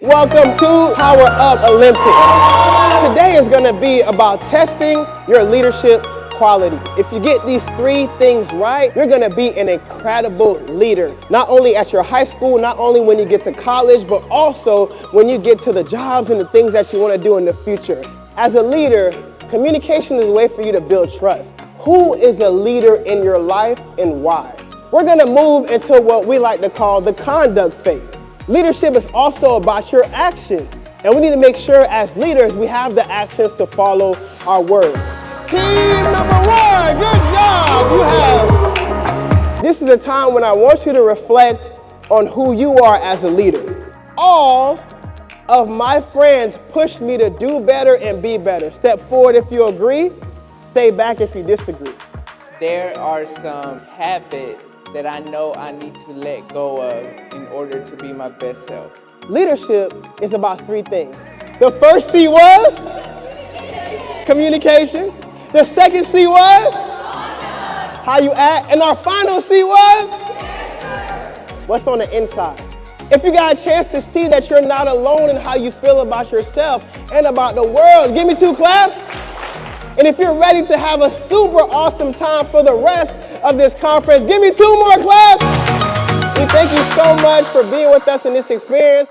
Welcome to Power Up Olympics. Today is going to be about testing your leadership qualities. If you get these 3 things right, you're going to be an incredible leader. Not only at your high school, not only when you get to college, but also when you get to the jobs and the things that you want to do in the future. As a leader, communication is a way for you to build trust. Who is a leader in your life and why? We're going to move into what we like to call the conduct phase. Leadership is also about your actions. And we need to make sure as leaders we have the actions to follow our words. Team number 1, good job. You have. This is a time when I want you to reflect on who you are as a leader. All of my friends pushed me to do better and be better. Step forward if you agree. Stay back if you disagree. There are some habits that I know I need to let go of in order to be my best self. Leadership is about 3 things. The first C was communication. The second C was how you act. And our final C was what's on the inside. If you got a chance to see that you're not alone in how you feel about yourself and about the world, give me 2 claps. And if you're ready to have a super awesome time for the rest of this conference, give me 2 more claps. We thank you so much for being with us in this experience.